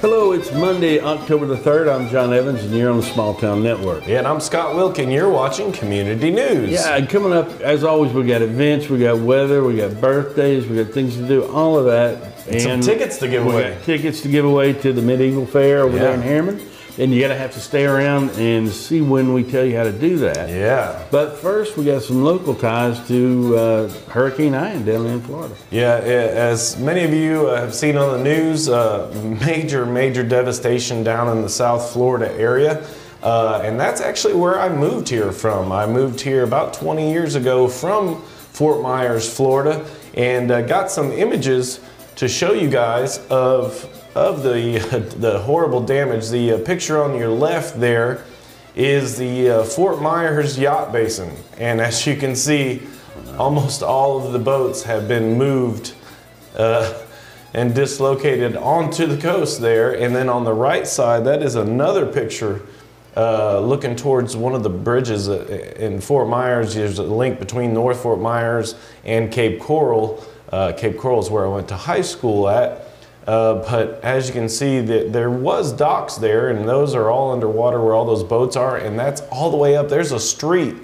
Hello, it's Monday, October the 3rd. I'm John Evans, and you're on the Small Town Network. Yeah, and I'm Scott Wilkin. You're watching Community News. Yeah, and coming up, as always, we got events, we got weather, we got birthdays, we got things to do, all of that. And some tickets to give away. Tickets to give away to the Medieval Faire over there in Harriman. And you gotta have to stay around and see when we tell you how to do that. Yeah. But first, we got some local ties to Hurricane Ian down in Florida. Yeah, as many of you have seen on the news, major devastation down in the South Florida area. And that's actually where I moved here from. I moved here about 20 years ago from Fort Myers, Florida, and got some images to show you guys of the horrible damage. The picture on your left there is the Fort Myers yacht basin, and as you can see, almost all of the boats have been moved and dislocated onto the coast there. And then on the right side, that is another picture looking towards one of the bridges in Fort Myers. There's a link between North Fort Myers and Cape Coral. Cape Coral is where I went to high school at. But as you can see, there was docks there, and those are all underwater where all those boats are, and that's all the way up. There's a street.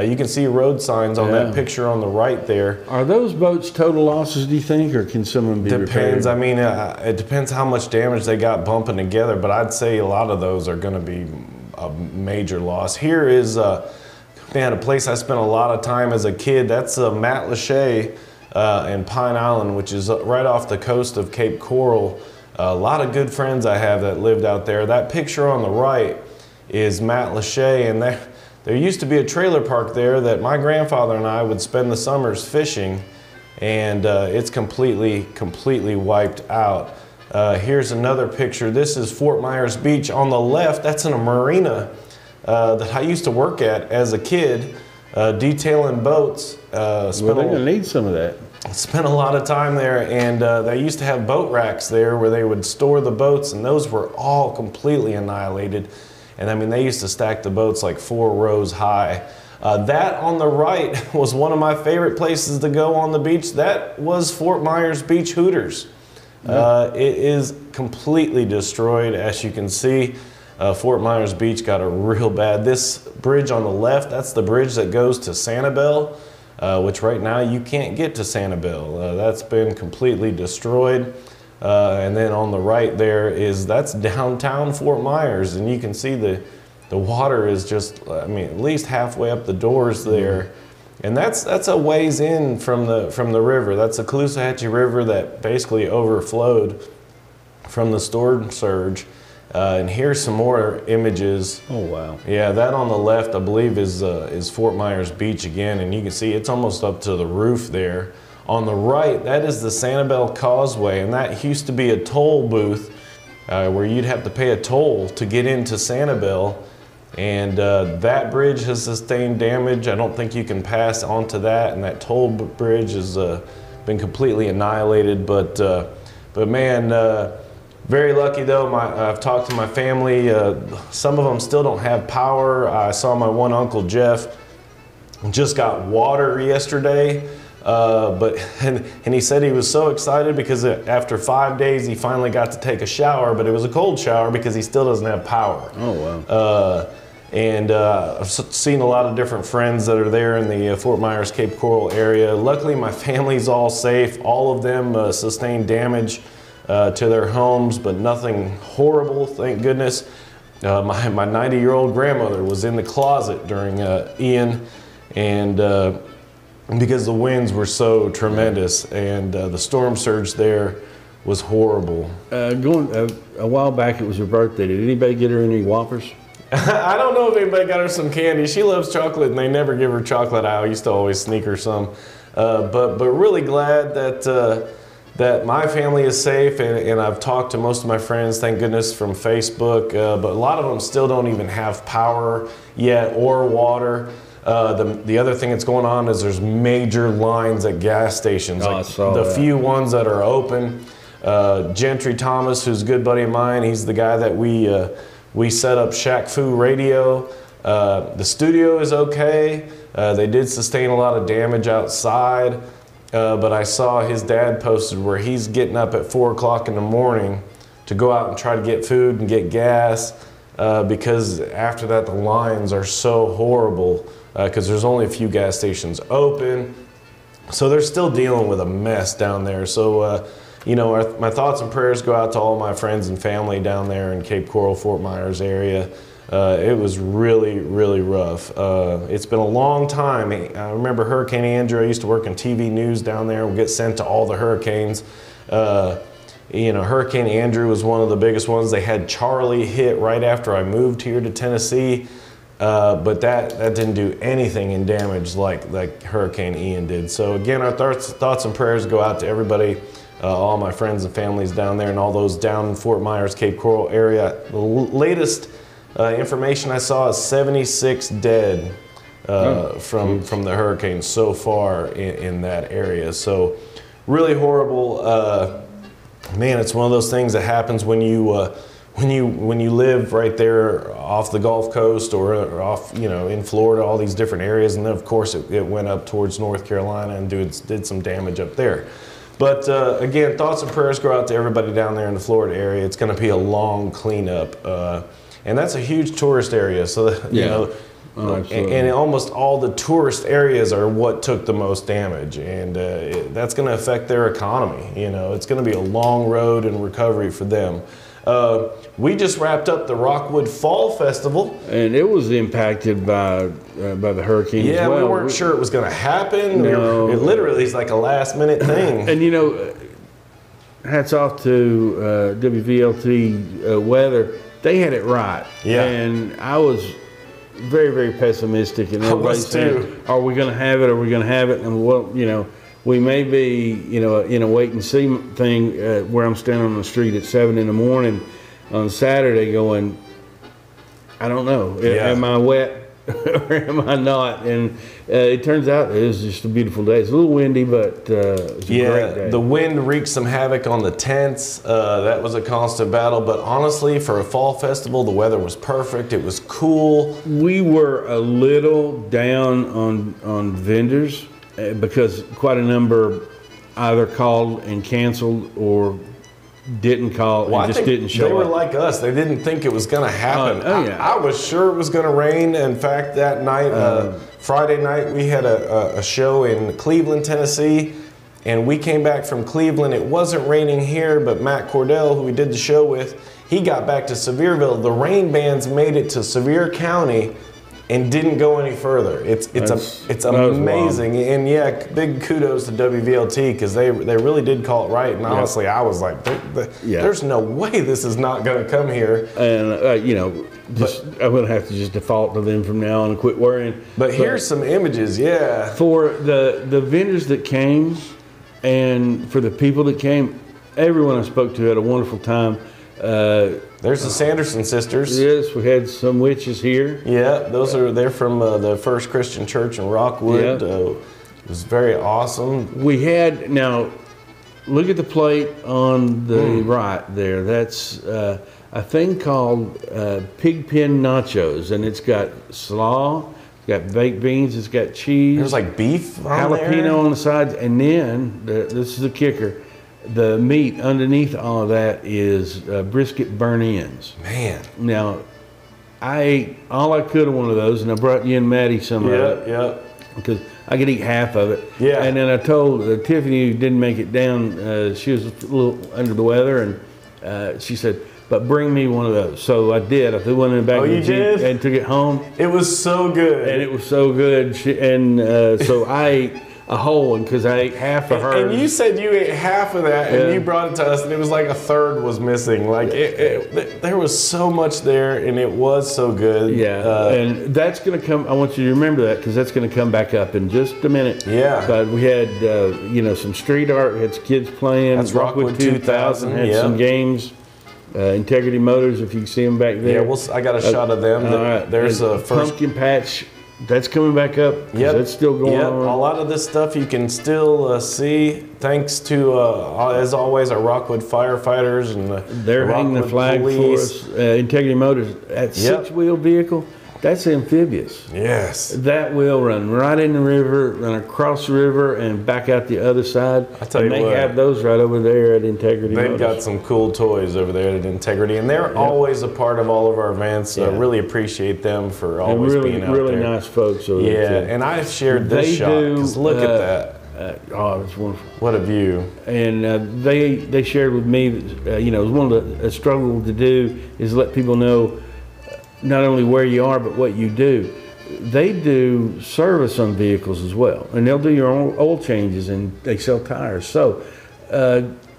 You can see road signs on that picture on the right there. Are those boats total losses, do you think, or can some of them be repaired? Depends. I mean, it depends how much damage they got bumping together, but I'd say a lot of those are going to be a major loss. Here is, man, a place I spent a lot of time as a kid. That's Matt Lachey. In Pine Island, which is right off the coast of Cape Coral. A lot of good friends I have that lived out there. That picture on the right is Matt Lachey, and there used to be a trailer park there that my grandfather and I would spend the summers fishing, and it's completely wiped out. Here's another picture. This is Fort Myers Beach. On the left, that's in a marina that I used to work at as a kid. Detailing boats. Well, they're going to need some of that. Spent a lot of time there, and they used to have boat racks there where they would store the boats, and those were all completely annihilated. And I mean, they used to stack the boats like 4 rows high. That on the right was one of my favorite places to go on the beach. That was Fort Myers Beach Hooters. It is completely destroyed, as you can see. Fort Myers Beach got a real bad. This bridge on the left, that's the bridge that goes to Sanibel, which right now you can't get to Sanibel. That's been completely destroyed. And then on the right there that's downtown Fort Myers, and you can see the water is just, I mean, at least halfway up the doors there. And that's a ways in from the river. That's the Caloosahatchee River that basically overflowed from the storm surge. And here's some more images. Oh, wow. Yeah, that on the left, I believe, is Fort Myers Beach again, and you can see it's almost up to the roof there. On the right, that is the Sanibel Causeway, and that used to be a toll booth where you'd have to pay a toll to get into Sanibel. And that bridge has sustained damage. I don't think you can pass onto that, and that toll bridge has been completely annihilated. But man, very lucky though. I've talked to my family. Some of them still don't have power. I saw my one Uncle Jeff just got water yesterday, and he said he was so excited because after 5 days he finally got to take a shower, but it was a cold shower because he still doesn't have power. Oh wow. And I've seen a lot of different friends that are there in the Fort Myers Cape Coral area. Luckily my family's all safe. All of them sustained damage to their homes, but nothing horrible, thank goodness. My 90-year-old grandmother was in the closet during Ian, and because the winds were so tremendous, and the storm surge there was horrible. A while back, it was her birthday. Did anybody get her any Whoppers? I don't know if anybody got her some candy. She loves chocolate, and they never give her chocolate. I used to always sneak her some. But really glad that my family is safe, and I've talked to most of my friends, thank goodness, from Facebook, but a lot of them still don't even have power yet or water. The other thing that's going on is there's major lines at gas stations, like the few ones that are open. Gentry Thomas, who's a good buddy of mine, he's the guy that we set up Shack Fu Radio. The studio is okay. They did sustain a lot of damage outside. But I saw his dad posted where he's getting up at 4 o'clock in the morning to go out and try to get food and get gas, because after that the lines are so horrible, because there's only a few gas stations open. So they're still dealing with a mess down there. So, you know, my thoughts and prayers go out to all my friends and family down there in Cape Coral, Fort Myers area. It was really, really rough. It's been a long time. I remember Hurricane Andrew. I used to work in TV news down there. We get sent to all the hurricanes. You know, Hurricane Andrew was one of the biggest ones. They had Charlie hit right after I moved here to Tennessee. But that didn't do anything in damage like Hurricane Ian did. So again, our thoughts and prayers go out to everybody, all my friends and families down there and all those down in Fort Myers, Cape Coral area. The latest information I saw is 76 dead from the hurricane so far in that area. So really horrible. Man, it's one of those things that happens when you live right there off the Gulf Coast or off, you know, in Florida, all these different areas, and then of course it went up towards North Carolina and did some damage up there. But again, thoughts and prayers go out to everybody down there in the Florida area. It's going to be a long cleanup, and that's a huge tourist area. So you know, and almost all the tourist areas are what took the most damage, and that's going to affect their economy. You know, it's going to be a long road and recovery for them. We just wrapped up the Rockwood Fall Festival, and it was impacted by the hurricane. Yeah, as well. We weren't sure it was going to happen. No. It literally is like a last-minute thing. And you know, hats off to WVLT weather. They had it right. Yeah. And I was very, very pessimistic, and everybody said, "Are we going to have it? Are we going to have it?" And well, you know, we may be, you know, in a wait and see thing where I'm standing on the street at 7 in the morning on Saturday going, I don't know, am I wet or am I not? And it turns out it was just a beautiful day. It's a little windy, but it was a great day. The wind wreaked some havoc on the tents. That was a constant battle, but honestly, for a fall festival, the weather was perfect. It was cool. We were a little down on vendors, because quite a number either called and canceled or didn't call and just didn't show up. They were like us. They didn't think it was going to happen. I was sure it was going to rain. In fact, that night, Friday night, we had a show in Cleveland, Tennessee, and we came back from Cleveland. It wasn't raining here, but Matt Cordell, who we did the show with, he got back to Sevierville. The rain bands made it to Sevier County and didn't go any further. It's amazing. And yeah, big kudos to WVLT, because they really did call it right. And honestly, I was like, there's no way this is not going to come here. And you know, I'm going to have to just default to them from now on and quit worrying. But here's some images, for the vendors that came and for the people that came. Everyone I spoke to had a wonderful time. There's the Sanderson sisters. Yes, we had some witches here. Yeah, they're from the First Christian Church in Rockwood. It was very awesome. We had, now look at the plate on the right there. That's a thing called pig pen nachos, and it's got slaw, it's got baked beans, it's got cheese. There's like beef on jalapeno there. on the sides, and then this is the kicker. The meat underneath all of that is brisket burnt-ins. Man. Now, I ate all I could of one of those, and I brought you and Maddie some of it. Yeah. Because I could eat half of it. Yeah. And then I told Tiffany, who didn't make it down, she was a little under the weather, and she said, but bring me one of those. So I did. I threw one in the back of the Jeep and took it home. It was so good. And it was so good. So I ate a whole one because I ate half of hers. And you said you ate half of that, and you brought it to us, and it was like a third was missing. Like there was so much there, and it was so good. Yeah, and that's going to come. I want you to remember that, because that's going to come back up in just a minute. Yeah. But we had you know, some street art. We had some kids playing. That's Rockwood 2000. Had some games. Integrity Motors, if you can see them back there. Yeah, I got a shot of them. There's a first pumpkin patch. That's coming back up. Yep. That's still going on. A lot of this stuff you can still see, thanks to, as always, our Rockwood firefighters and they're hanging the flag police for us. Integrity Motors, that 6-wheel vehicle. That's amphibious. Yes. That will run right in the river, run across the river, and back out the other side. I tell you what, they have those right over there at Integrity. They've got some cool toys over there at Integrity, and they're always a part of all of our events. I really appreciate them for always being out there. Really nice folks over there too. And I've shared this shot, because look at that. Oh, it's wonderful. What a view. And they shared with me that, you know, one of the struggle to do is let people know not only where you are, but what you do. They do service on vehicles as well, and they'll do your own oil changes, and they sell tires. So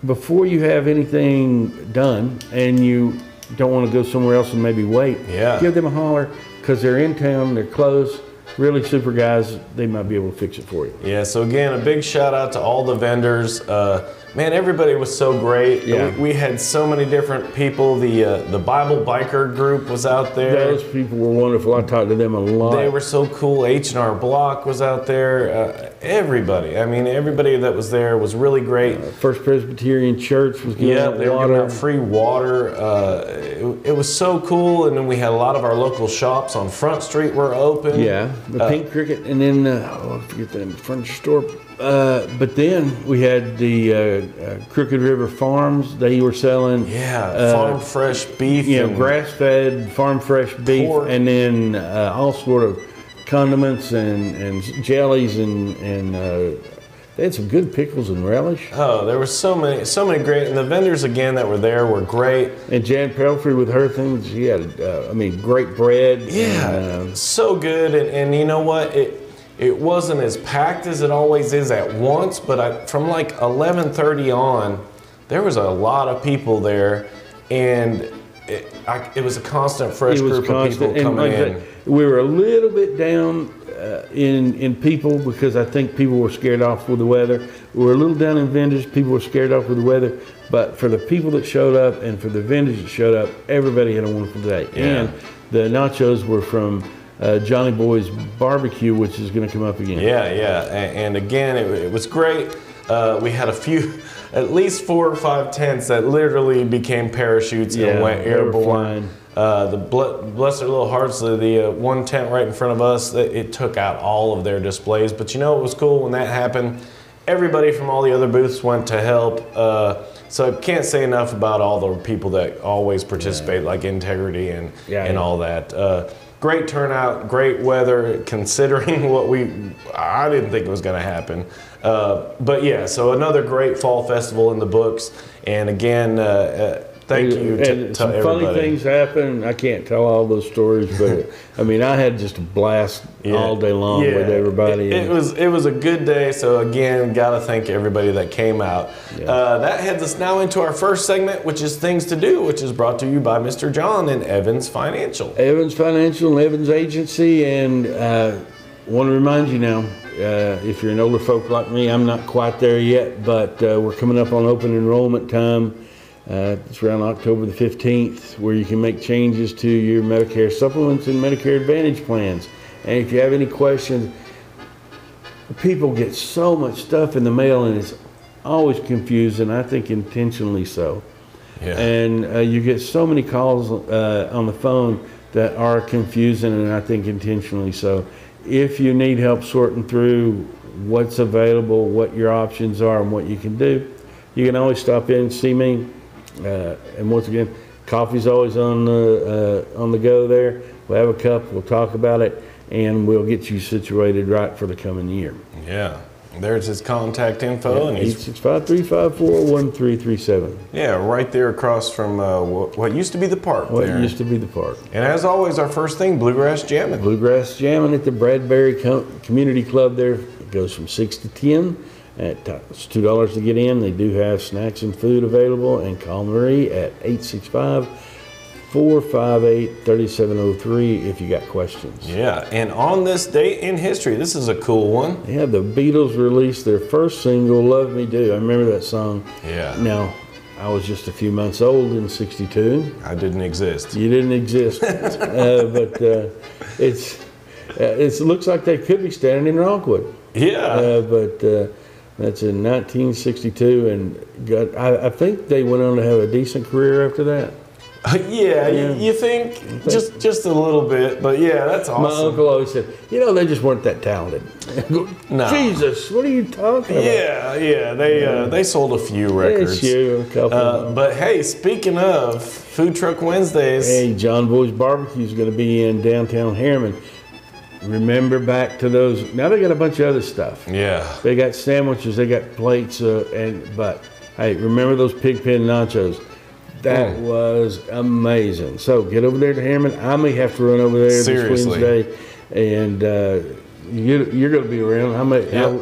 before you have anything done and you don't want to go somewhere else and maybe wait, give them a holler, because they're in town, they're close. Really super guys, they might be able to fix it for you. Yeah, so again, a big shout out to all the vendors. Man, everybody was so great. Yeah. We had so many different people. The Bible Biker group was out there. Those people were wonderful. I talked to them a lot. They were so cool. H&R Block was out there. Everybody. I mean, everybody that was there was really great. First Presbyterian Church was giving out they were giving out free water. It was so cool. And then we had a lot of our local shops on Front Street were open. Yeah, the Pink Cricket, and then I forget the name of the furniture store. But then we had the Crooked River Farms. They were selling farm fresh beef, grass-fed farm fresh beef, pork. And then all sort of condiments and jellies and they had some good pickles and relish. Oh, there were so many great, and the vendors again that were there were great. And Jan Pelfrey with her things, she had great bread. Yeah, and, so good, and you know what? It wasn't as packed as it always is at once, but from like 11:30 on, there was a lot of people there, and it was a constant fresh group of people coming in. We were a little bit down in people because I think people were scared off with the weather. We were a little down in vendors. People were scared off with the weather. But for the people that showed up and for the vendors that showed up, everybody had a wonderful day. Yeah. And the nachos were from Johnny Boy's Barbecue, which is going to come up again. Yeah. And again, it was great. We had at least 4 or 5 tents that literally became parachutes and went airborne. Bless their little hearts, the one tent right in front of us, it took out all of their displays. But you know what was cool when that happened? Everybody from all the other booths went to help. So I can't say enough about all the people that always participate, like Integrity and all that. Great turnout, great weather, considering I didn't think it was going to happen. But yeah, so another great fall festival in the books. And again, thank you to some everybody. Funny things happen. I can't tell all those stories, but I mean, I had just a blast all day long with everybody. It was a good day. So again, got to thank everybody that came out. Yeah. That heads us now into our first segment, which is Things to Do, which is brought to you by Mr. John and Evans Financial. Evans Financial and Evans Agency, and want to remind you now, if you're an older folk like me, I'm not quite there yet, but we're coming up on open enrollment time. It's around October the 15th, where you can make changes to your Medicare supplements and Medicare Advantage plans. And if you have any questions, people get so much stuff in the mail, and it's always confusing, I think intentionally so. Yeah. And you get so many calls on the phone that are confusing, and I think intentionally so. If you need help sorting through what's available, what your options are, and what you can do, you can always stop in and see me. And once again, coffee's always on the go there. We'll have a cup, we'll talk about it, and we'll get you situated right for the coming year. Yeah. There's his contact info. And 865-354-1337. Yeah, right there across from what used to be the park. What used to be the park. And as always, our first thing, Bluegrass Jammin'. Bluegrass Jammin' at the Bradbury Community Club there. It goes from 6 to 10. It's $2 to get in. They do have snacks and food available. And call Marie at 865-458-3703 if you got questions. Yeah, and on this date in history, this is a cool one. Yeah, the Beatles released their first single, Love Me Do. I remember that song. Yeah. Now, I was just a few months old in '62. I didn't exist. You didn't exist. But it looks like they could be standing in Rockwood. Yeah. That's in 1962, and I think they went on to have a decent career after that. Yeah, you think just a little bit, but yeah, that's awesome. My uncle always said, they just weren't that talented. No. Jesus, what are you talking about? Yeah, they sold a few records. A couple. But hey, speaking of Food Truck Wednesdays, hey, John Boy's Barbecue is going to be in downtown Harriman. Remember back to those. Now they got a bunch of other stuff. Yeah. They got sandwiches, they got plates, but hey, remember those pig pen nachos? That was amazing. So get over there to Harriman. I may have to run over there this Wednesday, and you're going to be around.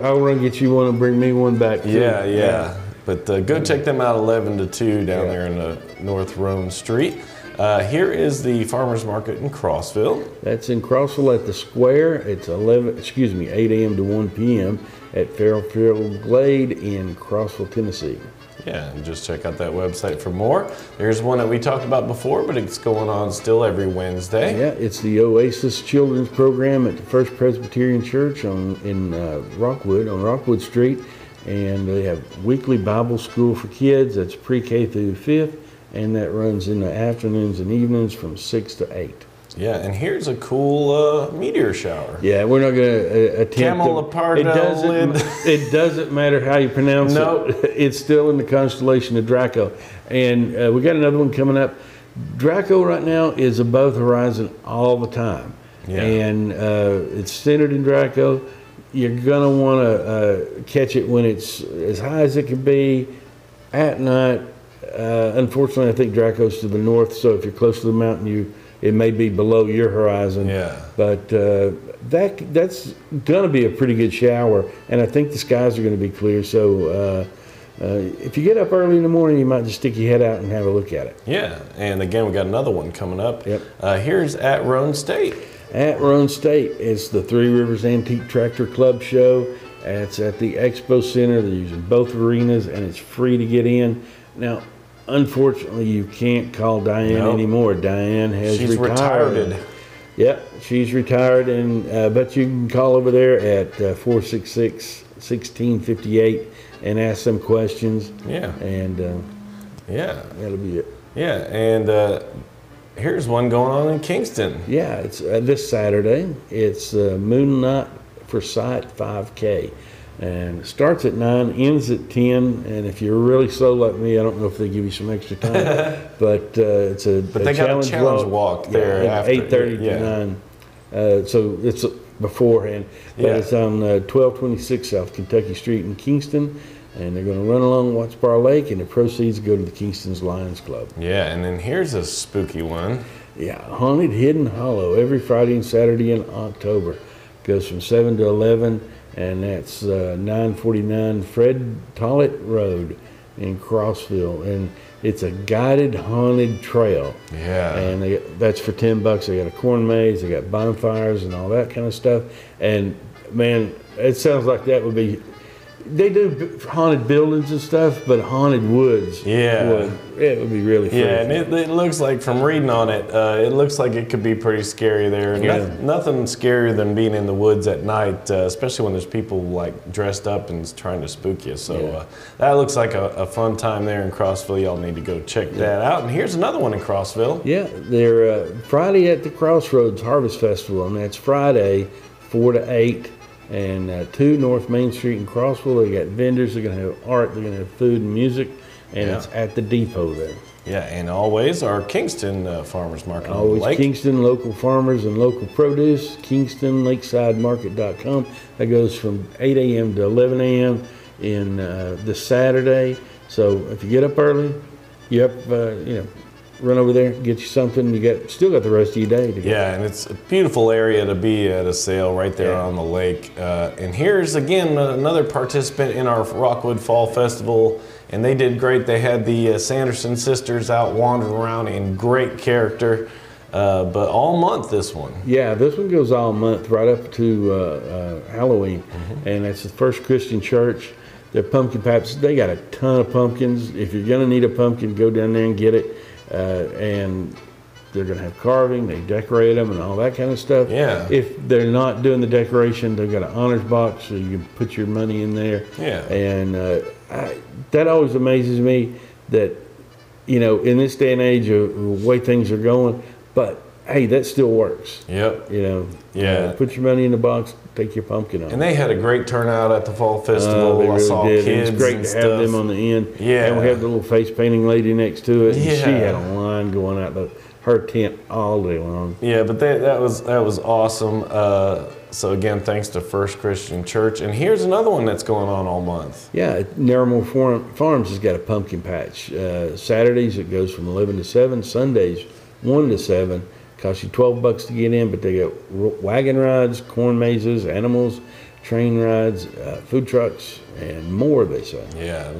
I'll run get you one and bring me one back too. Yeah. But go check them out 11 to 2 down there in North Rome Street. Here is the Farmers Market in Crossville. That's in Crossville at the Square. It's 8 a.m. to 1 p.m. at Fairfield Glade in Crossville, Tennessee. Yeah, and just check out that website for more. There's one that we talked about before, but it's going on still every Wednesday. Yeah, it's the Oasis Children's Program at the First Presbyterian Church in Rockwood, on Rockwood Street. And they have weekly Bible school for kids. That's pre-K through 5th, and that runs in the afternoons and evenings from 6 to 8. Yeah, and here's a cool meteor shower. Yeah, we're not going to attempt It doesn't matter how you pronounce it. It's still in the constellation of Draco. And we got another one coming up. Draco right now is above the horizon all the time. Yeah. And it's centered in Draco. You're going to want to catch it when it's as high as it can be at night. Unfortunately, I think Draco's to the north, so if you're close to the mountain, it may be below your horizon. Yeah. But that's going to be a pretty good shower, and I think the skies are going to be clear. So if you get up early in the morning, you might just stick your head out and have a look at it. Yeah, and again, we got another one coming up. Yep. Here's at Roan State. At Roan State, it's the Three Rivers Antique Tractor Club show. It's at the Expo Center. They're using both arenas, and it's free to get in. Now, unfortunately, you can't call Diane anymore. Diane has retired. Yep, she's retired, and but you can call over there at 466-1658 and ask some questions. Yeah. And that'll be it. Yeah, and here's one going on in Kingston. Yeah, it's this Saturday. It's Moonlight for Sight 5K. And it starts at 9, ends at 10. And if you're really slow like me, I don't know if they give you some extra time. But it's a challenge walk there after 8:30 to 9. So it's beforehand. But it's on 1226 South Kentucky Street in Kingston. And they're going to run along Wattsbar Lake, and the proceeds go to the Kingston's Lions Club. Yeah, and then here's a spooky one. Yeah, Haunted Hidden Hollow every Friday and Saturday in October. Goes from 7 to 11. And that's 949 Fred Tollett Road in Crossville, and it's a guided haunted trail. Yeah. And that's for $10. They got a corn maze, they got bonfires and all that kind of stuff. And man, it sounds like that would be. They do haunted buildings and stuff, but haunted woods. Yeah. It would be really fun. Yeah, and it looks like, from reading on it, it looks like it could be pretty scary there. Yeah. Nothing scarier than being in the woods at night, especially when there's people like dressed up and trying to spook you. So that looks like a fun time there in Crossville. Y'all need to go check that out. And here's another one in Crossville. Yeah, they're Friday at the Crossroads Harvest Festival, and that's Friday, 4 to 8. And 2 North Main Street in Crossville. They got vendors. They're going to have art. They're going to have food and music. And it's at the depot there. Yeah, and always our Kingston Farmers Market. Always Kingston, local farmers and local produce. KingstonLakesideMarket.com. That goes from 8 a.m. to 11 a.m. in this Saturday. So if you get up early, run over there, get you something. You still got the rest of your day to go. Yeah, and it's a beautiful area to be at a sale right there on the lake. And here's again another participant in our Rockwood Fall Festival, and they did great. They had the Sanderson sisters out wandering around in great character, but all month this one. Yeah, this one goes all month right up to Halloween, and it's the First Christian Church. Their pumpkin pipes, they got a ton of pumpkins. If you're gonna need a pumpkin, go down there and get it. And they're going to have carving, they decorate them and all that kind of stuff. Yeah. If they're not doing the decoration, they've got an honors box so you can put your money in there. Yeah. And that always amazes me that you know, in this day and age of the way things are going, but hey, that still works. Yep. You know, yeah. Put your money in the box, take your pumpkin on. And they had a great turnout at the fall festival. They really I saw did. kids. It's great to stuff. have them on the end. Yeah. And we had the little face painting lady next to it. And yeah. she had a line going out her tent all day long. Yeah, but that was awesome. So again, thanks to First Christian Church. And here's another one that's going on all month. Yeah, Narramore Farms has got a pumpkin patch. Saturdays it goes from 11 to 7. Sundays 1 to 7. Costs you $12 to get in, but they got wagon rides, corn mazes, animals, train rides, food trucks, and more, they say. Yeah,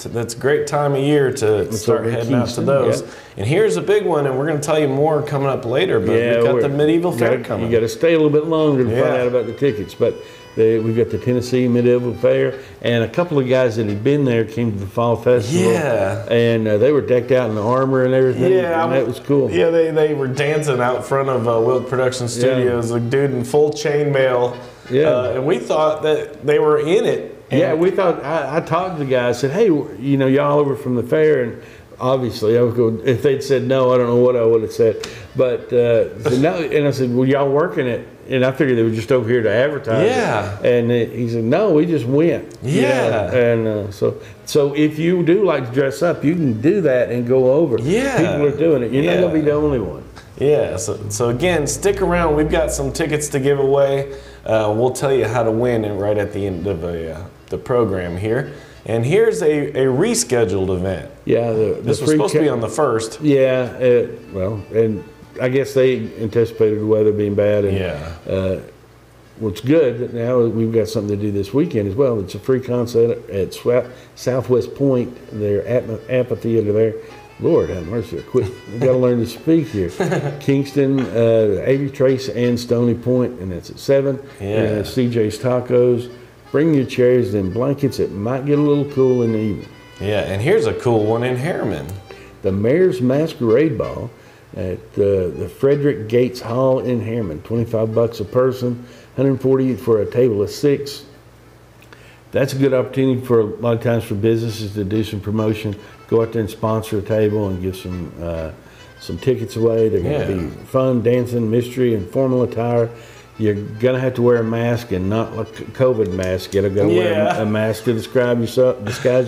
that's a great time of year to start heading out to those. Yeah. And here's a big one, and we're going to tell you more coming up later, but we've got the Medieval Faire coming. You got to stay a little bit longer to find out about the tickets, but we've got the Tennessee Medieval Faire, and a couple of guys that had been there came to the Fall Festival. Yeah. And they were decked out in the armor and everything. Yeah. And that was cool. Yeah, they were dancing out front of Wilt Production Studios, a dude in full chainmail. Yeah. And we thought that they were in it. Yeah, we thought, I talked to the guy, I said, hey, you know, y'all over from the fair, and obviously I was going, if they'd said no, I don't know what I would have said. But no, and I said, well, y'all working it? And I figured they were just over here to advertise. Yeah. And he said, no, we just went. Yeah. And so if you do like to dress up, you can do that and go over. Yeah. People are doing it. You're not going to be the only one. Yeah. So again, stick around. We've got some tickets to give away. We'll tell you how to win right at the end of the program here. And here's a rescheduled event. Yeah. This was supposed to be on the 1st. Yeah. Well, and I guess they anticipated the weather being bad. And, what's good that now we've got something to do this weekend as well. It's a free concert at Southwest Point, their amphitheater there. Lord have mercy, we've got to learn to speak here. Kingston, Avery Trace, and Stony Point, and that's at 7. Yeah. CJ's Tacos. Bring your chairs and blankets. It might get a little cool in the evening. Yeah, and here's a cool one in Harriman. The Mayor's Masquerade Ball at the Frederick Gates Hall in Harriman. $25 a person, $140 for a table of 6. That's a good opportunity for a lot of times for businesses to do some promotion. Go out there and sponsor a table and give some tickets away. They're going to be fun, dancing, mystery, and formal attire. You're going to have to wear a mask, and not like a COVID mask. You got to go wear a mask to disguise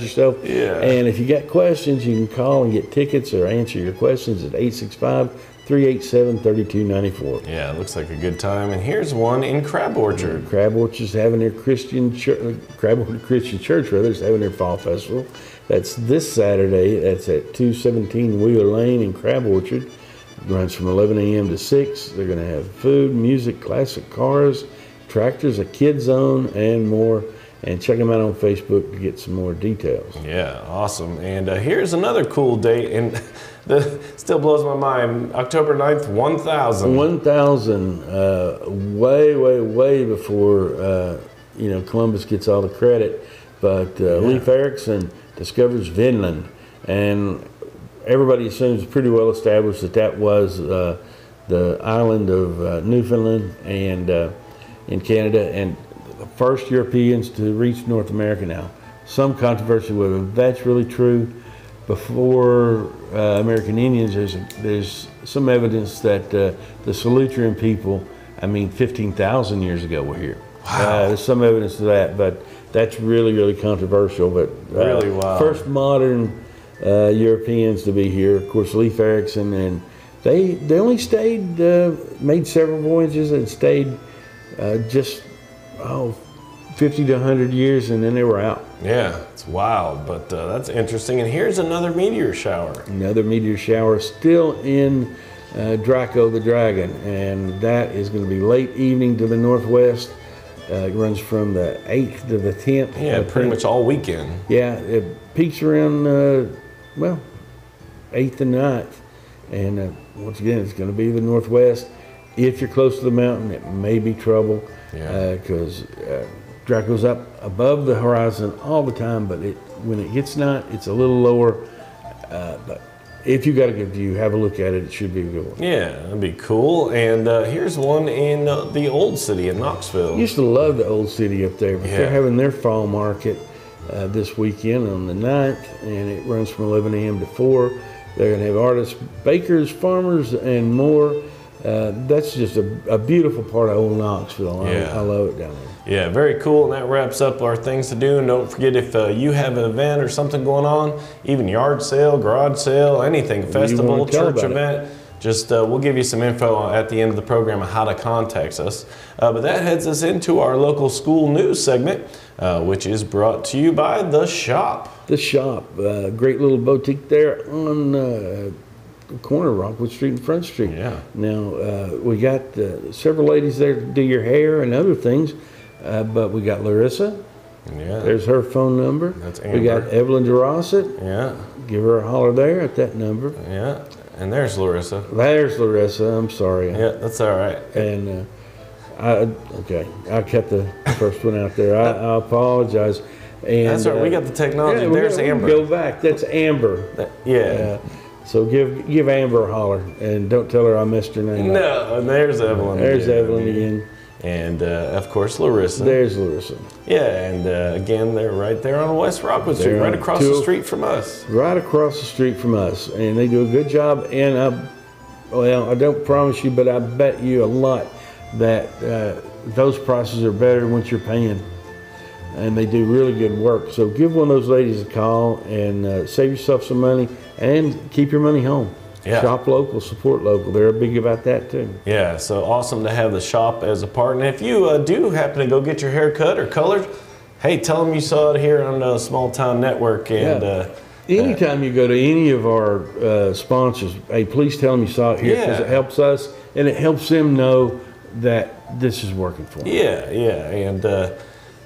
yourself. Yeah. And if you got questions, you can call and get tickets or answer your questions at 865-387-3294. Yeah, it looks like a good time. And here's one in Crab Orchard. Crab Orchard's having their Crab Orchard Christian Church, is having their fall festival. That's this Saturday. That's at 217 Wheeler Lane in Crab Orchard. It runs from 11 a.m. to 6. They're going to have food, music, classic cars, tractors, a kid zone, and more. And check them out on Facebook to get some more details. Yeah, awesome. And here's another cool date, and still blows my mind. October 9th, 1000. 1000, way before Columbus gets all the credit. But Leif Erikson discovers Vinland, and everybody assumes pretty well established that was the island of Newfoundland and in Canada, and the first Europeans to reach North America. Now, some controversy whether that's really true. Before American Indians, there's some evidence that the Solutrean people, 15,000 years ago, were here. Wow. There's some evidence of that, but that's really controversial. But really, wow. First modern Europeans to be here, of course, Leif Erikson, and they only stayed, made several voyages and stayed 50 to 100 years, and then they were out. Yeah, it's wild, but that's interesting. And here's another meteor shower. Another meteor shower still in Draco the Dragon, and that is going to be late evening to the northwest. It runs from the 8th to the 10th. Yeah, pretty much all weekend. Yeah, it peaks around, 8th and 9th. And once again, it's going to be the northwest. If you're close to the mountain, it may be trouble because Draco's up above the horizon all the time, but when it gets night, it's a little lower. But if you got a good view, have a look at it. It should be a good one. Yeah, that'd be cool. And here's one in the Old City in Knoxville. Used to love the Old City up there, but they're having their fall market this weekend on the 9th, and it runs from 11 a.m. to 4. They're going to have artists, bakers, farmers, and more. That's just a beautiful part of Old Knoxville. I love it down there. Yeah, very cool. And that wraps up our things to do. And don't forget, if you have an event or something going on, even yard sale, garage sale, anything, festival, church event, just we'll give you some info at the end of the program on how to contact us. But that heads us into our local school news segment, which is brought to you by The Shop. The Shop, great little boutique there on the corner of Rockwood Street and Front Street. Yeah. Now, we got several ladies there to do your hair and other things, but we got Larissa. Yeah. There's her phone number. That's Amber. We got Evelyn DeRosset. Yeah. Give her a holler there at that number. Yeah. And there's Larissa. There's Larissa. I'm sorry. Yeah, that's all right. And I kept the first one out there. I apologize. And that's right. We got the technology. There's Amber. Go back. That's Amber. Yeah. So give Amber a holler, and don't tell her I missed her name. No, and there's Evelyn. There's Evelyn again. And of course, Larissa. There's Larissa. Yeah, and again, they're right there on West Rockwood Street, right across the street from us. Right across the street from us, and they do a good job. And I don't promise you, but I bet you a lot that those prices are better once you're paying. And they do really good work. So give one of those ladies a call and save yourself some money and keep your money home. Yeah. Shop local, support local. They're big about that too. Yeah, so awesome to have The Shop as a partner. If you do happen to go get your hair cut or colored, hey, tell them you saw it here on the Small Town Network. And anytime you go to any of our sponsors, hey, please tell them you saw it here, because it helps us and it helps them know that this is working for them. Yeah.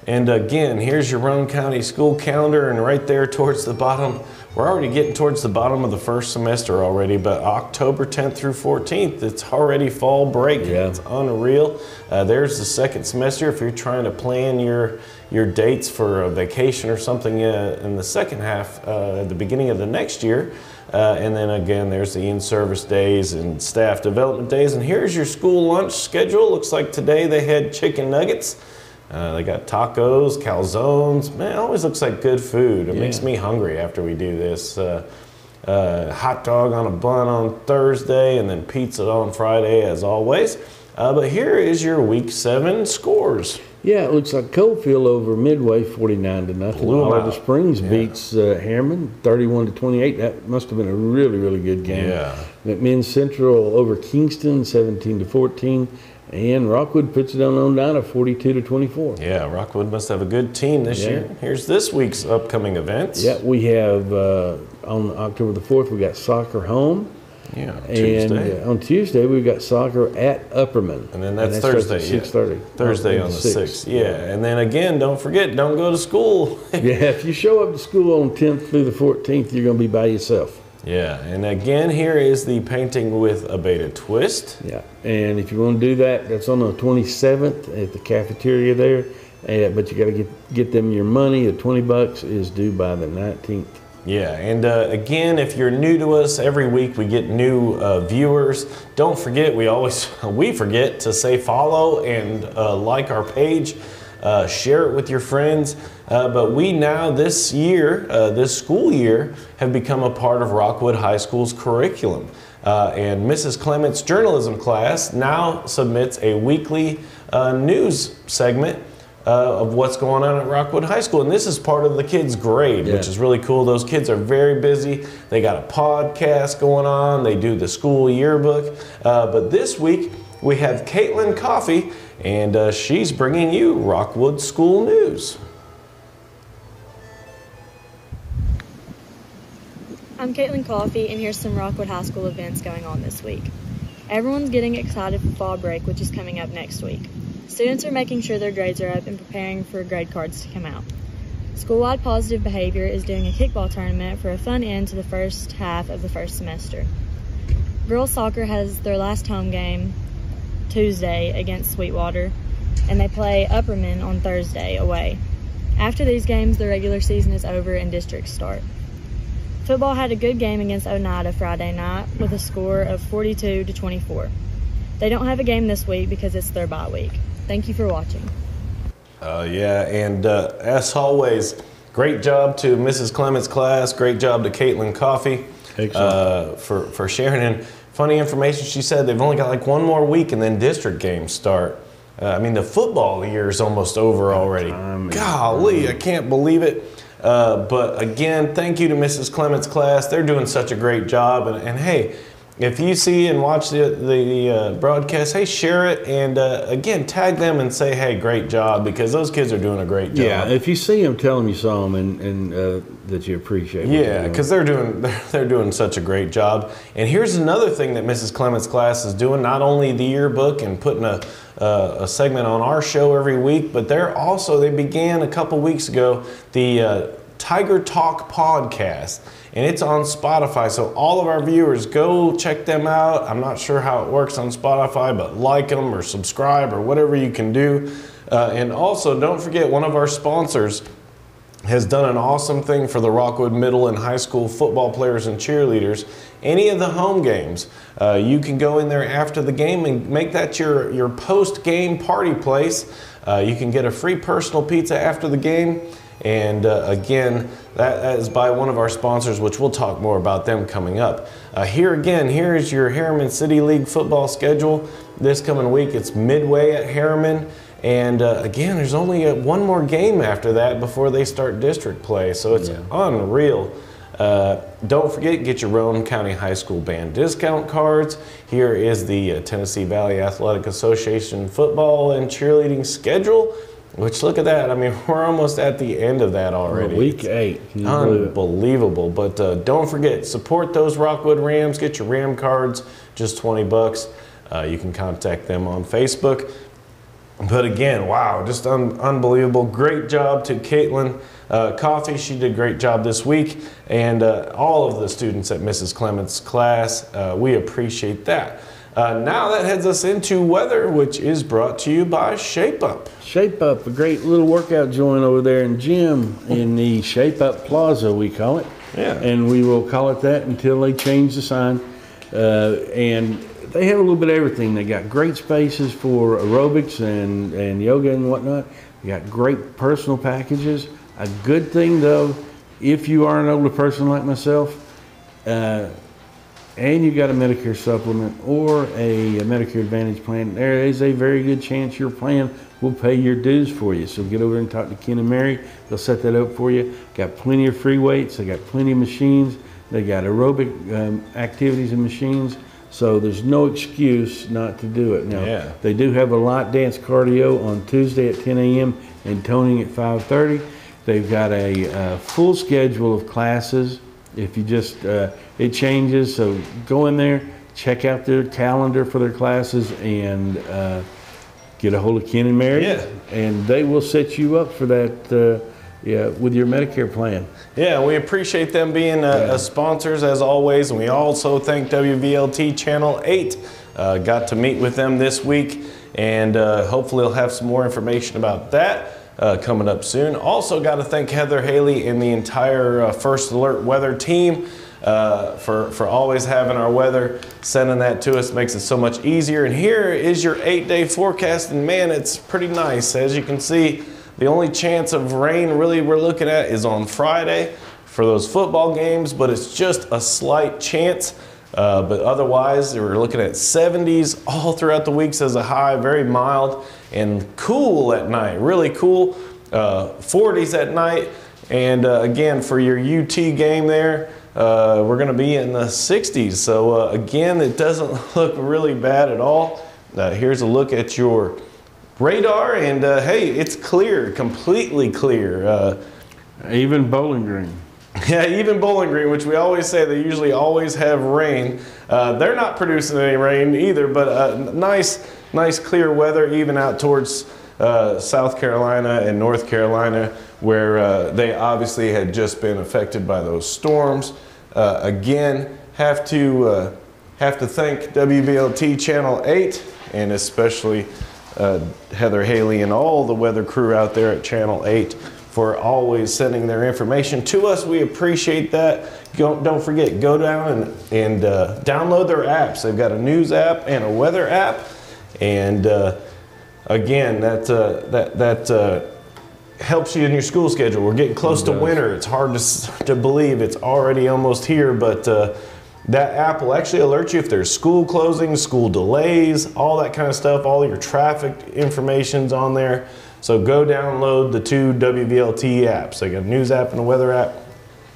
And again, here's your Roane County school calendar, and right there towards the bottom, we're already getting towards the bottom of the first semester already, but October 10th through 14th, it's already fall break. Yeah. It's unreal. There's the second semester. If you're trying to plan your dates for a vacation or something in the second half, at the beginning of the next year. And then again, there's the in-service days and staff development days. And here's your school lunch schedule. Looks like today they had chicken nuggets. They got tacos, calzones. Man, it always looks like good food. It makes me hungry after we do this. Hot dog on a bun on Thursday, and then pizza on Friday, as always. But here is your Week 7 scores. Yeah, it looks like Coalfield over Midway, 49-0. Colorado Springs beats Harriman, 31-28. That must have been a really, really good game. Yeah. McMinn Central over Kingston, 17-14. And Rockwood puts it on Oneida, 42-24. Yeah, Rockwood must have a good team this year. Here's this week's upcoming events. Yeah, we have on October the 4th, we got soccer home. Yeah, Tuesday. And on Tuesday, we've got soccer at Upperman. And then that's Thursday. 6:30. Thursday on the 6th. Yeah, and then again, don't forget, don't go to school. If you show up to school on 10th through the 14th, you're going to be by yourself. Yeah, and again, here is the painting with a beta twist. Yeah, and if you want to do that, that's on the 27th at the cafeteria there. But you got to get them your money. The $20 is due by the 19th. Yeah, and again, if you're new to us, every week we get new viewers. Don't forget, we forget to say follow and like our page. Share it with your friends. But we now, this school year, have become a part of Rockwood High School's curriculum. And Mrs. Clement's journalism class now submits a weekly news segment of what's going on at Rockwood High School. And this is part of the kids' grade, which is really cool. Those kids are very busy. They got a podcast going on. They do the school yearbook. But this week, we have Caitlin Coffey, and she's bringing you Rockwood School News. I'm Caitlin Coffey, and here's some Rockwood High School events going on this week. Everyone's getting excited for fall break, which is coming up next week. Students are making sure their grades are up and preparing for grade cards to come out. School-wide Positive Behavior is doing a kickball tournament for a fun end to the first half of the first semester. Girls soccer has their last home game Tuesday against Sweetwater, and they play Upperman on Thursday away. After these games, the regular season is over and districts start. Football had a good game against Oneida Friday night with a score of 42-24. They don't have a game this week because it's their bye week. Thank you for watching. And as always, great job to Mrs. Clement's class. Great job to Caitlin Coffey for sharing. And funny information, she said they've only got like one more week and then district games start. I mean, the football year is almost over already. Golly, I can't believe it. But again, thank you to Mrs. Clement's class. They're doing such a great job. And hey, if you see and watch the broadcast, hey, share it. And again, tag them and say, hey, great job, because those kids are doing a great job. Yeah, if you see them, tell them you saw them and that you appreciate it. Yeah, because they're doing such a great job. And here's another thing that Mrs. Clement's class is doing, not only the yearbook and putting a segment on our show every week, but they began a couple weeks ago the Tiger Talk podcast, and it's on Spotify. So all of our viewers, go check them out. I'm not sure how it works on Spotify, but like them or subscribe or whatever you can do. And also, don't forget, one of our sponsors has done an awesome thing for the Rockwood Middle and High School football players and cheerleaders. Any of the home games, you can go in there after the game and make that your post-game party place. You can get a free personal pizza after the game. And again, that is by one of our sponsors, which we'll talk more about them coming up. Here is your Harriman City League football schedule. This coming week, it's Midway at Harriman. And again, there's only one more game after that before they start district play. So it's unreal. Don't forget, get your Roane County High School band discount cards. Here is the Tennessee Valley Athletic Association football and cheerleading schedule. Which, look at that. I mean, we're almost at the end of that already. Week 8. Unbelievable. But don't forget, support those Rockwood Rams. Get your Ram cards, just $20. You can contact them on Facebook. But again, wow, just unbelievable. Great job to Caitlin Coffey. She did a great job this week. And all of the students at Mrs. Clement's class, we appreciate that. Now that heads us into weather, which is brought to you by Shape Up. Shape Up, a great little workout joint over there in gym in the Shape Up Plaza, we call it. Yeah. And we will call it that until they change the sign. And they have a little bit of everything. They got great spaces for aerobics and yoga and whatnot. They got great personal packages. A good thing, though, if you are an older person like myself, and you got a Medicare supplement or a Medicare Advantage plan, there is a very good chance your plan will pay your dues for you. So get over and talk to Ken and Mary. They'll set that up for you. Got plenty of free weights. They got plenty of machines. They got aerobic activities and machines. So there's no excuse not to do it. Now, They do have a light dance cardio on Tuesday at 10 a.m. and toning at 5:30. They've got a full schedule of classes. If you just, it changes, so go in there, check out their calendar for their classes, and get a hold of Ken and Mary, and they will set you up for that with your Medicare plan. Yeah, we appreciate them being sponsors as always, and we also thank WVLT Channel 8. Got to meet with them this week, and hopefully we'll have some more information about that. Coming up soon. Also got to thank Heather Haley and the entire First Alert weather team for always having our weather, sending that to us, makes it so much easier. And here is your 8-day forecast, and man, it's pretty nice. As you can see, the only chance of rain really we're looking at is on Friday for those football games, but it's just a slight chance. But otherwise, we're looking at 70s all throughout the weeks as a high, very mild and cool at night, really cool. 40s at night, and again, for your UT game there, we're going to be in the 60s. So again, it doesn't look really bad at all. Here's a look at your radar, and hey, it's clear, completely clear. Even Bowling Green. Yeah, even Bowling Green, which we always say they usually always have rain. They're not producing any rain either, but nice clear weather even out towards South Carolina and North Carolina, where they obviously had just been affected by those storms. Again, have to thank WVLT Channel 8 and especially Heather Haley and all the weather crew out there at Channel 8 for always sending their information to us. We appreciate that. Don't forget, go down and download their apps. They've got a news app and a weather app. And again, that helps you in your school schedule. We're getting close to winter. It's hard to believe it's already almost here, but that app will actually alert you if there's school closings, school delays, all that kind of stuff. All your traffic information's on there. So go download the 2 WVLT apps. They got a news app and a weather app,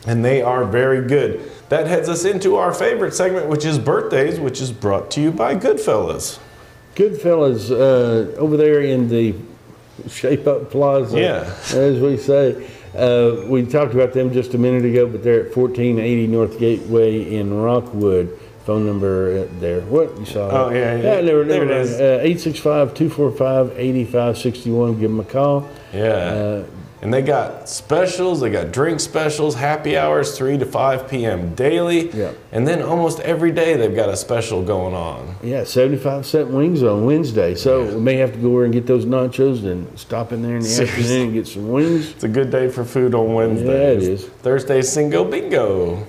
and they are very good. That heads us into our favorite segment, which is birthdays, which is brought to you by Goodfellas. Goodfellas over there in the Shape Up Plaza, as we say. We talked about them just a minute ago, but they're at 1480 North Gateway in Rockwood. Phone number there. What? You saw? Oh, yeah. There it is. 865-245-8561. Give them a call. Yeah. And they got specials, they got drink specials, happy hours 3 to 5 p.m. daily. Yeah. And then almost every day they've got a special going on. Yeah, 75-cent wings on Wednesday. So we may have to go over and get those nachos and stop in there in the afternoon and get some wings. It's a good day for food on Wednesday. Yeah, it is. Thursday's Singo Bingo.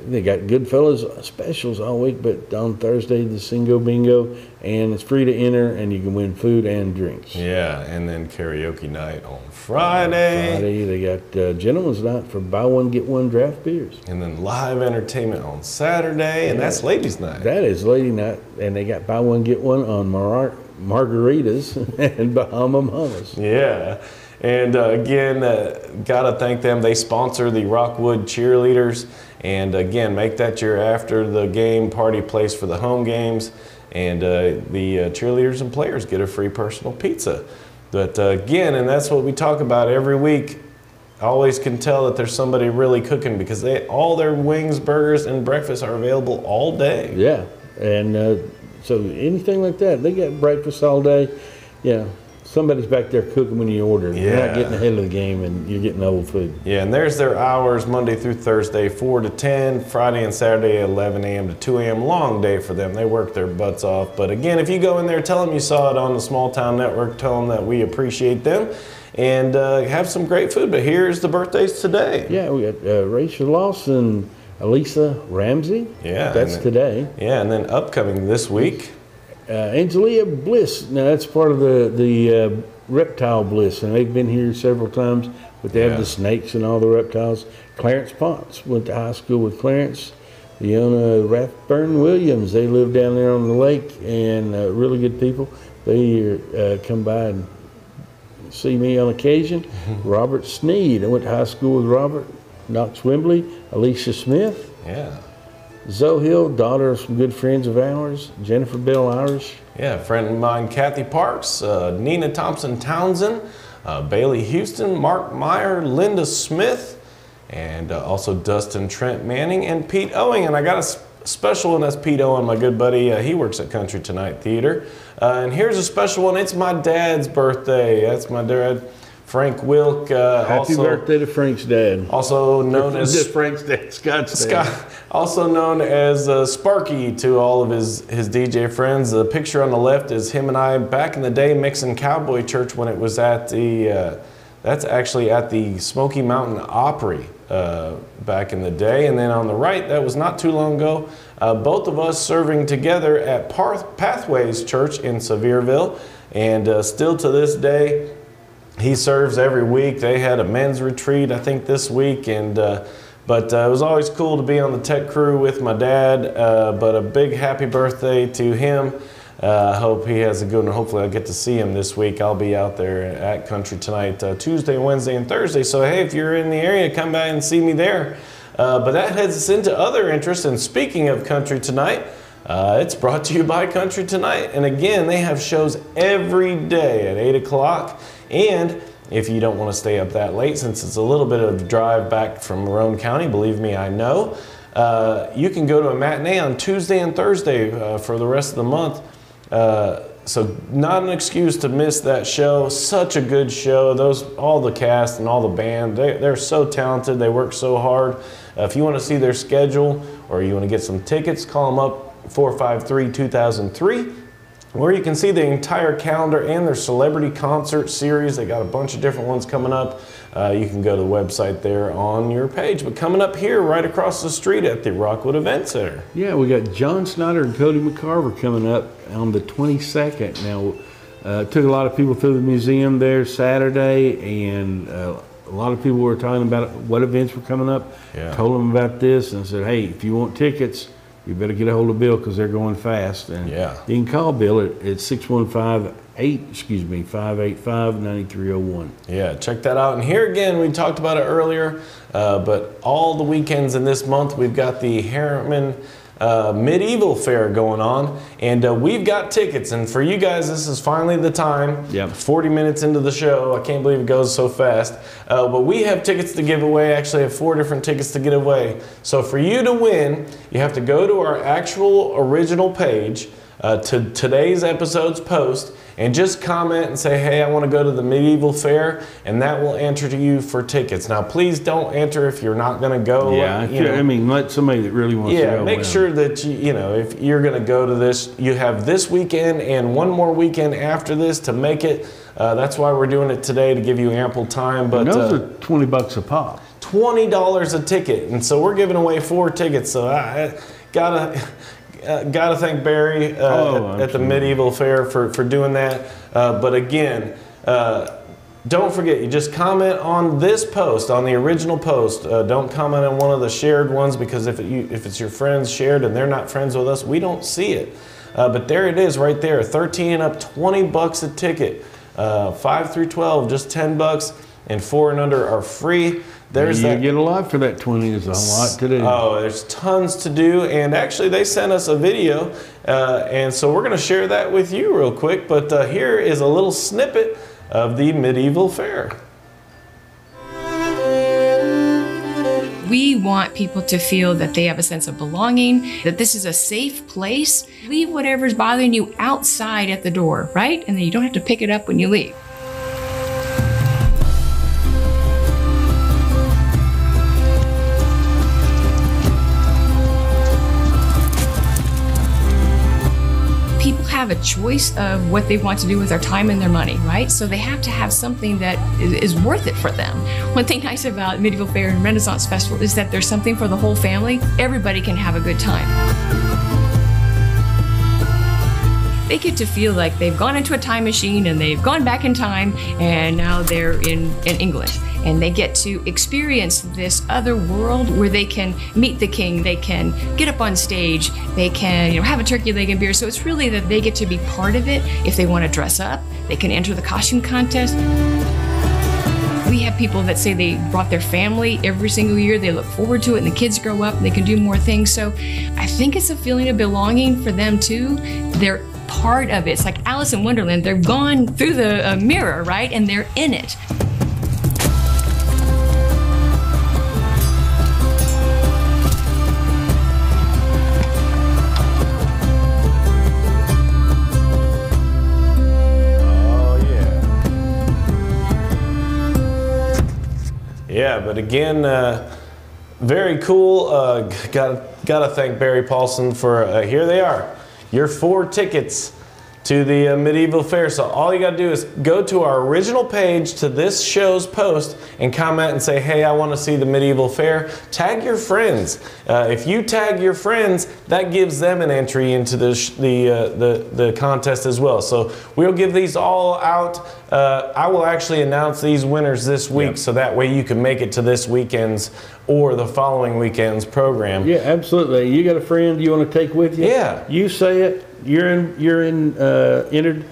They got Goodfellas specials all week, but on Thursday, the Singo Bingo, and it's free to enter, and you can win food and drinks. Yeah, and then karaoke night on Friday. They got gentleman's night for buy one, get one draft beers. And then live entertainment on Saturday, and that's ladies' night. That is lady night, and they got buy one, get one on margaritas and Bahama Mamas. Yeah. And again, got to thank them. They sponsor the Rockwood cheerleaders. And again, make that your after the game party place for the home games. And the cheerleaders and players get a free personal pizza. But again, and that's what we talk about every week. I always can tell that there's somebody really cooking because all their wings, burgers, and breakfast are available all day. Yeah. And so anything like that, they got breakfast all day. Yeah. Somebody's back there cooking when you order. You're not getting ahead of the game and you're getting old food. Yeah, and there's their hours Monday through Thursday, 4 to 10, Friday and Saturday, 11 a.m. to 2 a.m. Long day for them. They work their butts off. But again, if you go in there, tell them you saw it on the Small Town Network. Tell them that we appreciate them and have some great food. But here's the birthdays today. Yeah, we got Rachel Lawson, Elisa Ramsey. Yeah. That's today. Yeah, and then upcoming this week. Angelia Bliss. Now that's part of the reptile bliss, and they've been here several times. But they have the snakes and all the reptiles. Clarence Potts went to high school with Clarence. Leona Rathburn Williams. They live down there on the lake, and really good people. They come by and see me on occasion. Robert Sneed. I went to high school with Robert. Knox Wembley. Alicia Smith. Yeah. Zoe Hill, daughter of some good friends of ours. Jennifer Bell Irish. Yeah, a friend of mine, Kathy Parks, Nina Thompson Townsend, Bailey Houston, Mark Meyer, Linda Smith, and also Dustin Trent Manning and Pete Owing. And I got a special one, that's Pete Owen, my good buddy. He works at Country Tonight Theater. And here's a special one. It's my dad's birthday. That's my dad, Frank Wilk. Happy birthday to Frank's dad. Also known as Frank's dad, Scott's dad. Also known as Sparky to all of his DJ friends. The picture on the left is him and I back in the day mixing Cowboy Church when it was at the, that's actually at the Smoky Mountain Opry back in the day. And then on the right, that was not too long ago, both of us serving together at Pathways Church in Sevierville. And still to this day, he serves every week. They had a men's retreat, I think, this week. And but it was always cool to be on the tech crew with my dad. But a big happy birthday to him. I hope he has a good one. Hopefully I'll get to see him this week. I'll be out there at Country Tonight Tuesday, Wednesday, and Thursday. So, hey, if you're in the area, come by and see me there. But that heads us into other interests. And speaking of Country Tonight, it's brought to you by Country Tonight. And again, they have shows every day at 8 o'clock. And if you don't want to stay up that late, since it's a little bit of a drive back from Roane County, believe me, I know, you can go to a matinee on Tuesday and Thursday for the rest of the month. So not an excuse to miss that show. Such a good show. All the cast and all the band, they're so talented. They work so hard. If you want to see their schedule or you want to get some tickets, call them up 453-2003. Where you can see the entire calendar and their celebrity concert series. They got a bunch of different ones coming up. You can go to the website there on your page. But coming up here right across the street at the Rockwood Event Center. Yeah, we got John Snyder and Cody McCarver coming up on the 22nd. Now, Took a lot of people through the museum there Saturday, and a lot of people were talking about what events were coming up. Yeah. Told them about this and said, hey, if you want tickets, you better get a hold of Bill because they're going fast. And yeah. You can call Bill at 615-585-9301. Yeah, check that out. And here again, we talked about it earlier, but all the weekends in this month, we've got the Harriman Medieval Fair going on, and we've got tickets. And for you guys, this is finally the time. Yep. 40 minutes into the show. I can't believe it goes so fast. But we have tickets to give away. Actually, I have 4 different tickets to give away. So for you to win, you have to go to our actual original page, to today's episode's post, and just comment and say, hey, I want to go to the Medieval Fair, and that will enter to you for tickets. Now, please don't enter if you're not going to go. Yeah, I mean, let somebody that really wants to go. Yeah, make sure that you know, if you're going to go to this, you have this weekend and one more weekend after this to make it. That's why we're doing it today, to give you ample time. But and those are $20 a pop. $20 a ticket, and so we're giving away 4 tickets. So I gotta thank Barry at the Medieval Fair for doing that. But again, don't forget, you just comment on this post, on the original post. Don't comment on one of the shared ones, because if it's your friends shared and they're not friends with us, we don't see it. But there it is right there, 13 and up, $20 a ticket. 5 through 12, just $10, and 4 and under are free. There's you get a lot for that 20. There's a lot to do. Oh, there's tons to do, and actually they sent us a video, and so we're going to share that with you real quick. But here is a little snippet of the Medieval Fair. We want people to feel that they have a sense of belonging, that this is a safe place. Leave whatever's bothering you outside at the door, right? And then you don't have to pick it up when you leave. People have a choice of what they want to do with their time and their money, right? So they have to have something that is worth it for them. One thing nice about Medieval Fair and Renaissance Festival is that there's something for the whole family. Everybody can have a good time. They get to feel like they've gone into a time machine and they've gone back in time, and now they're in England. And they get to experience this other world where they can meet the king, they can get up on stage, they can have a turkey leg and beer. So it's really that they get to be part of it. If they want to dress up, they can enter the costume contest. We have people that say they brought their family every single year. They look forward to it, and the kids grow up and they can do more things. So I think it's a feeling of belonging for them too. They're part of it. It's like Alice in Wonderland. They've gone through the mirror, right? And they're in it. Yeah, but again, very cool. Gotta thank Barry Paulson for, here they are, your 4 tickets to the Medieval Fair. So all you gotta do is go to our original page, to this show's post, and comment and say, hey, I wanna see the Medieval Fair. Tag your friends. If you tag your friends, that gives them an entry into the contest as well. So we'll give these all out. I will actually announce these winners this week, so that way you can make it to this weekend's or the following weekend's program. Yeah, absolutely. You got a friend you want to take with you? Yeah. You say it. You're entered.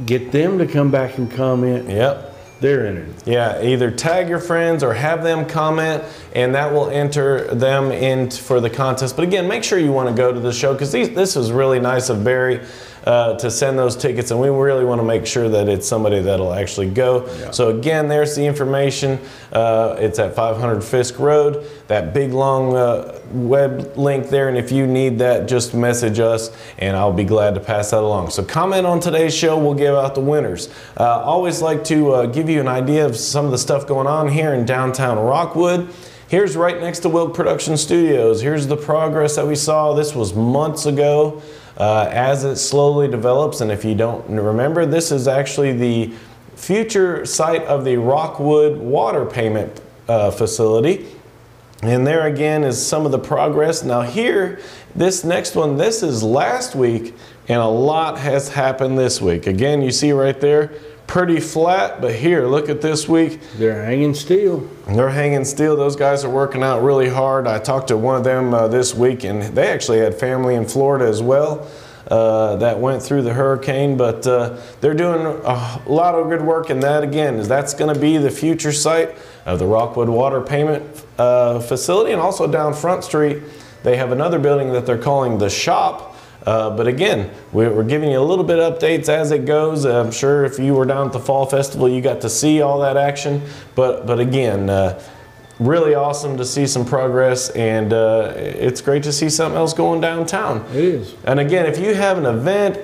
Get them to come back and comment. Yep. They're entered. Yeah, either tag your friends or have them comment, and that will enter them in for the contest. But again, make sure you want to go to the show, because this was really nice of Barry to send those tickets, and we really want to make sure that it's somebody that'll actually go. Yeah. So again, there's the information. It's at 500 Fisk Road, that big long web link there, and if you need that, just message us and I'll be glad to pass that along. So comment on today's show, we'll give out the winners. Always like to give you an idea of some of the stuff going on here in downtown Rockwood. Here's right next to Wilk Production Studios. Here's the progress that we saw. This was months ago. As it slowly develops, and if you don't remember, this is actually the future site of the Rockwood water payment facility. And there again is some of the progress. Now here, this next one, this is last week, and a lot has happened this week. Again, you see right there, pretty flat, but here, look at this week. They're hanging still. They're hanging still. Those guys are working out really hard. I talked to one of them this week, and they actually had family in Florida as well that went through the hurricane, but they're doing a lot of good work, and that again, that's going to be the future site of the Rockwood Water Payment Facility. And also down Front Street, they have another building that they're calling the Shop. But again, we're giving you a little bit of updates as it goes. I'm sure if you were down at the Fall Festival, you got to see all that action. But again, really awesome to see some progress, and it's great to see something else going downtown. It is. And again, if you have an event,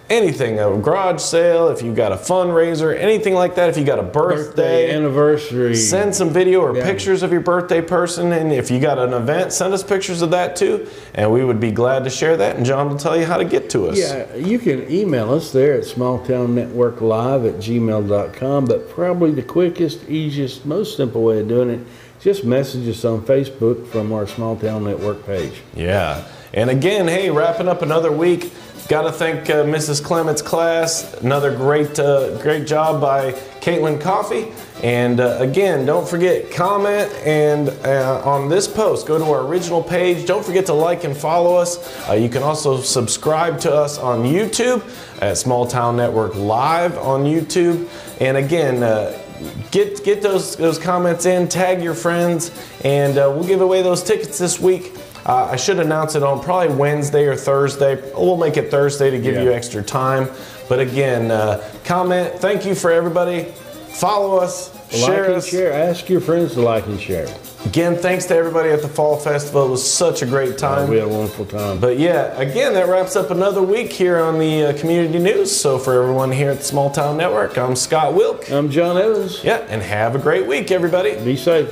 anything, a garage sale, if you've got a fundraiser, anything like that, if you got a birthday, anniversary, send some video or pictures of your birthday person. And if you got an event, send us pictures of that too, and we would be glad to share that, and John will tell you how to get to us. Yeah, you can email us there at smalltownnetworklive@gmail.com, but probably the quickest, easiest, most simple way of doing it, just message us on Facebook from our Small Town Network page. Yeah, and again, hey, wrapping up another week. Got to thank Mrs. Clement's class. Another great job by Caitlin Coffey. And again, don't forget, comment and on this post, go to our original page. Don't forget to like and follow us. You can also subscribe to us on YouTube at Small Town Network Live on YouTube. And again, get those comments in, tag your friends, and we'll give away those tickets this week. I should announce it on probably Wednesday or Thursday. We'll make it Thursday to give you extra time. But again, comment. Thank you for everybody. Follow us. Share us. Share. Ask your friends to like and share. Again, thanks to everybody at the Fall Festival. It was such a great time. We had a wonderful time. But yeah, again, that wraps up another week here on the Community News. So for everyone here at the Small Town Network, I'm Scott Wilk. I'm John Evans. Yeah, and have a great week, everybody. Be safe.